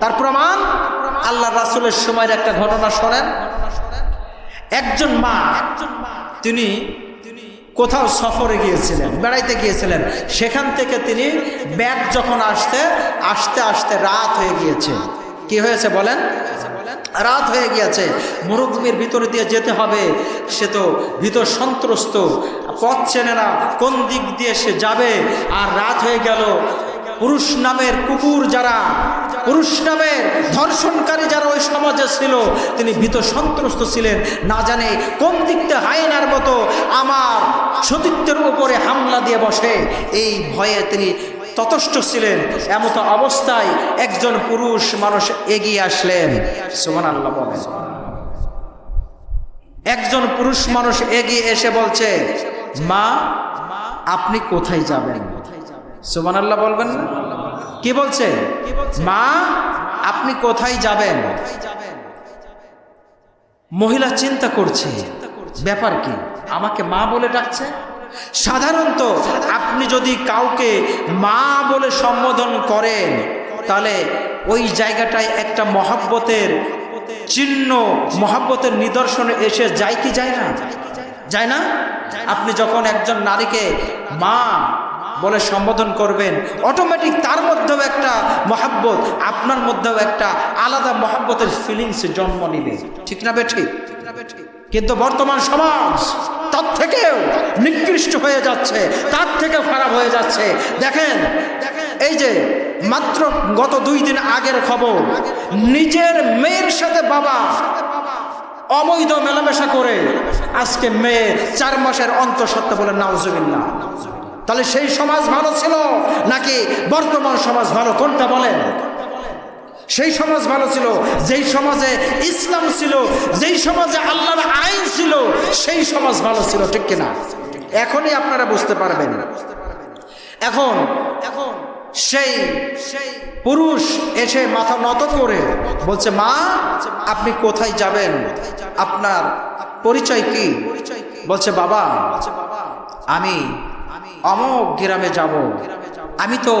তার প্রমাণ আল্লাহ রাসূলের সময়ের একটা ঘটনা শোনেন। একজন মা তিনি কোথাও সফরে গিয়েছিলেন, বেড়াইতে গিয়েছিলেন। সেখান থেকে তিনি ব্যাগ যখন আসতে আসতে রাত হয়ে গিয়েছে। কি হয়েছে বলেন? রাত হয়ে গিয়েছে। মরুভূমির ভিতরে দিয়ে যেতে হবে, সে তো ভীত সন্ত্রস্ত, পথ চেনে না, কোন দিক দিয়ে সে যাবে। আর রাত হয়ে গেল। পুরুষ নামের কুকুর যারা, পুরুষ নামের ধর্ষণকারী যারা ওই সমাজে ছিল, তিনি ভীত সন্ত্রস্ত ছিলেন। না জানে কোন দিকটা হায়নার মতো আমার সতীত্বের উপরে হামলা দিয়ে বসে, এই ভয়ে তিনি ততষ্ট ছিলেন। এমতো অবস্থায় একজন পুরুষ মানুষ এগিয়ে আসলেন। সুবহানাল্লাহ বলেন। একজন পুরুষ মানুষ এগিয়ে এসে বলছে, মা আপনি কোথায় যাবেন? সুবহানাল্লাহ বলবেন না? কি বলছে? মা আপনি কোথায় যাবেন? মহিলা চিন্তা করছে, ব্যাপার কি, আমাকে মা বলে ডাকছে। সাধারণত আপনি যদি কাউকে মা বলে সম্বোধন করেন, তাহলে ওই জায়গাটায় একটা মহব্বতের চিহ্ন, মহব্বতের নিদর্শনে এসে যায় কি যায় না? যায় না? আপনি যখন একজন নারীকে মা বলে সম্বোধন করবেন, অটোমেটিক তার মধ্যেও একটা মহব্বত, আপনার মধ্যেও একটা আলাদা মহব্বতের ফিলিংস জন্ম নিবে। ঠিক না বেঠিক? কিন্তু বর্তমান সমাজ তার থেকেও নিকৃষ্ট হয়ে যাচ্ছে, তার থেকে খারাপ হয়ে যাচ্ছে। দেখেন, এই যে মাত্র গত 2 দিন আগের খবর, নিজের মেয়ের সাথে বাবা অবৈধ মেলামেশা করে আজকে মেয়ে 4 মাসের অন্তঃসত্ত্বা বলে নাউজুবিল্লাহ। তাহলে সেই সমাজ ভালো ছিল নাকি বর্তমান সমাজ ভালো? কোনটা বলেন? সেই সমাজ ভালো ছিল যেই সমাজে ইসলাম ছিল, যেই সমাজে আল্লাহর আইন ছিল, সেই সমাজ ভালো ছিল। ঠিক কিনা? এখনই আপনারা বুঝতে পারবেন। এখন সেই পুরুষ এসে মাথা নত করে বলছে, মা আপনি কোথায় যাবেন? আপনার পরিচয় কি? বলছে, বাবা আমি অমুক গ্রামে যাব। আমি তো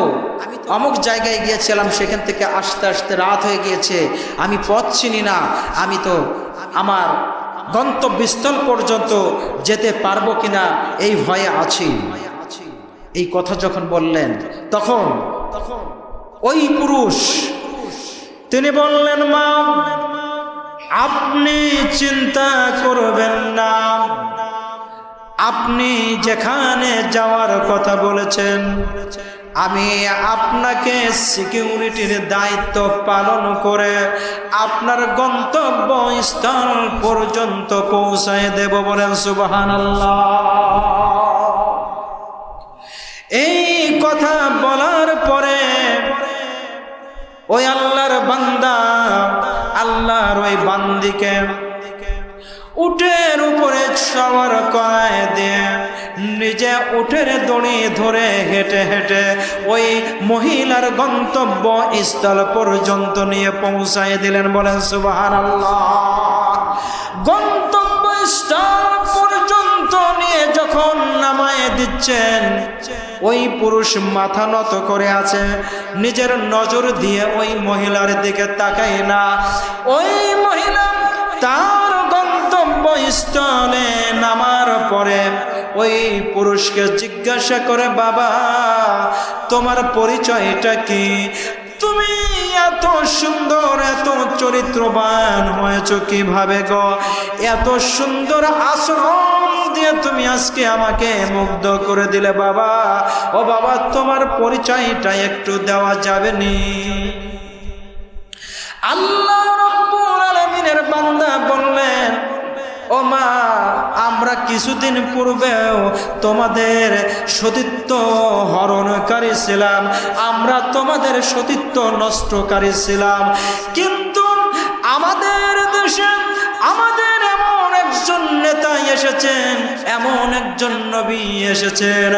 অমুক জায়গায় গিয়েছিলাম, সেখান থেকে আসতে আসতে রাত হয়ে গিয়েছে, আমি পথ চিনি না, আমি তো আমার গন্তব্যস্থল পর্যন্ত যেতে পারবো কিনা এই ভয়ে আছি। এই কথা যখন বললেন, তখন ওই পুরুষ তিনি বললেন, মা আপনি চিন্তা করবেন না, আপনি যেখানে যাওয়ার কথা বলেছেন আমি আপনাকে সিকিউরিটির দায়িত্ব পালন করে আপনার গন্তব্যস্থল পর্যন্ত পৌঁছায় দেব। বলেন সুবহানাল্লাহ। এই কথা বলার পরে ওই আল্লাহর বান্দা, আল্লাহর ওই বান্দিকে উটের উপরে সওয়ার করায় দিয়ে নিজে উটের দড়ি ধরে হেঁটে হেঁটে ওই মহিলার গন্তব্য স্থল পর্যন্ত নিয়ে পৌঁছায় দিলেন। বলেন সুবহানাল্লাহ। গন্তব্য স্থল পর্যন্ত নিয়ে যখন নামায় দিচ্ছেন, ওই পুরুষ মাথা নত করে আছে, নিজের নজর দিয়ে ওই মহিলার দিকে তাকায় না। ওই মহিলা তার গন্তব্যস্থলে নামার পরে ওই পুরুষকে জিজ্ঞাসা করে, বাবা তোমার পরিচয়টা কি? তুমি এত সুন্দর, এত চরিত্রবান হয়েছো কিভাবে গো? এত সুন্দর আচরণ দিয়ে তুমি আজকে আমাকে মুগ্ধ করে দিলে বাবা। ও বাবা তোমার পরিচয়টা একটু দেওয়া যাবে নি? আল্লাহ রাব্বুল আলামিনের বান্দা বললেন, ও মা আমরা কিছুদিন পূর্বেও তোমাদের সতীত্ব হরণকারী ছিলাম, আমরা তোমাদের সতীত্ব নষ্টকারী ছিলাম, কিন্তু আমাদের দেশে আমাদের এমন একজন নেতা এসেছেন, এমন একজন নবী এসেছেন,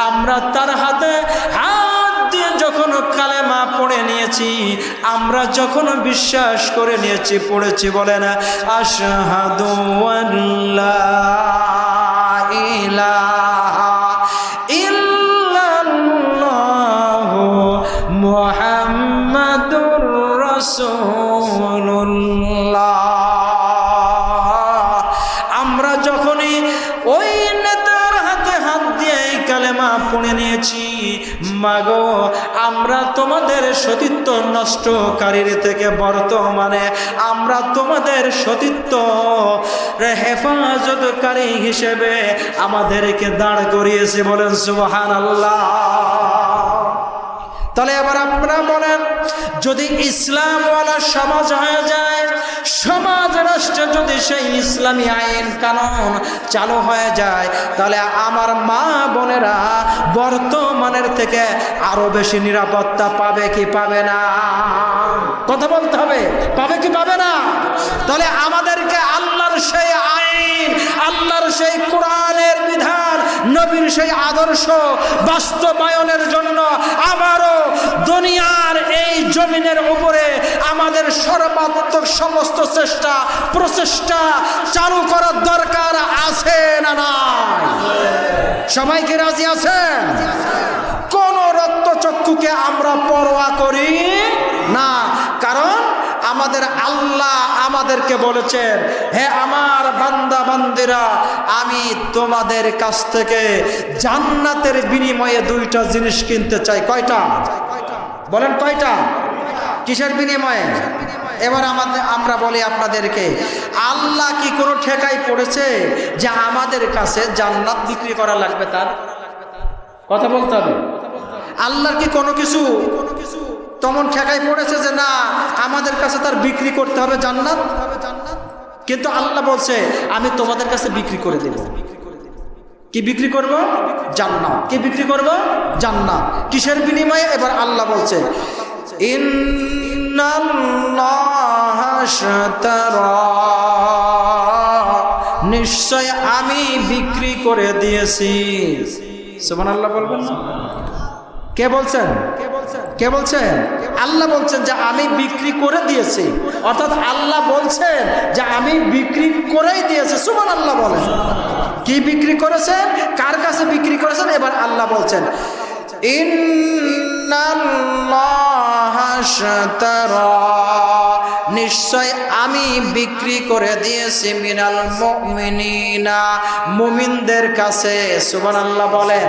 আমরা তার হাতে হাত দিয়ে যখন কালেমা পড়ে নিয়েছি, আমরা যখন বিশ্বাস করে নিয়েছি, পড়েছি, বলেন আশহাদু আল্লা ইলাহা ইল্লাল্লাহু মুহাম্মাদুর রাসূলুল্লাহ। আমরা যখনই ওই নেতার হাতে হাত দিয়ে এই কালেমা পড়ে নিয়েছি, মাগো আমরা তোমাদের সতীত্ব নষ্টকারীর থেকে বর্তমানে আমরা তোমাদের সতীত্ব হেফাজতকারী হিসেবে আমাদেরকে দাঁড় করিয়েছে। বলেন সুবহানাল্লাহ। তাহলে এবার আপনারা বলেন, যদি ইসলামওয়ালা সমাজ হয়ে যায়, সমাজ রাষ্ট্রে যদি সেই ইসলামী আইন কানুন চালু হয়ে যায়, তাহলে আমার মা বোনেরা বর্তমানের থেকে আরো বেশি নিরাপত্তা পাবে কি পাবে না? কথা বলতে হবে, পাবে কি পাবে না? তাহলে আমাদেরকে আল্লাহর সেই আইন, আল্লাহর সেই কোরআনের বিধান, নবীর সেই আদর্শ বাস্তবায়নের জন্য আবারও দুনিয়ার এই জমিনের উপরে আমাদের সর্বাত্মক সমস্ত চেষ্টা প্রচেষ্টা চালু করার দরকার আছে না নাই? সবাই কি রাজি আছেন? কোন রক্তচক্ষুকে আমরা পরোয়া করি না, কারণ আমাদের আল্লাহ আমাদেরকে বলেছেন, হে আমার বান্দা বান্দিরা, আমি তোমাদের কাছ থেকে জান্নাতের বিনিময়ে দুইটা জিনিস কিনতে চাই। কয়টা বলেন? কয়টা? কিসের বিনিময়ে? এবার আমরা বলি আপনাদেরকে, আল্লাহ কি কোনো ঠেকাই পড়েছে যে আমাদের কাছে জান্নাত বিক্রি করা লাগবে? তার কথা বলতে হবে। আল্লাহর কি কোনো কিছু তেমন ঠেকাই পড়েছে যে না আমাদের কাছে তার বিক্রি করতে হবে জান্নাত? কিন্তু আল্লাহ বলছে আমি তোমাদের কাছে বিক্রি করে দেব। কি বিক্রি করব? জান্নাত। কি বিক্রি করব? জান্নাত। কিসের বিনিময়ে? এবার আল্লাহ বলছে, ইন্নাল্লাহা শাতারা, নিশ্চয় আমি বিক্রি করে দিয়েছি। সুবহানাল্লাহ বলবেন না? কে বলছেন? কে বলছেন? আল্লাহ বলছেন যে আমি বিক্রি করে দিয়েছি, অর্থাৎ আল্লাহ বলছেন যে আমি বিক্রি করেই দিয়েছি। সুবহানাল্লাহ বলেন। কি বিক্রি করেছেন? কার কাছে বিক্রি করেছেন? এবার আল্লাহ বলছেন, ইন্নাল্লাহা শাতারা, নিশ্চয় আমি বিক্রি করে দিয়েছি মিনাল মুমিনিনা, মুমিনদের কাছে। সুবহানাল্লাহ বলেন।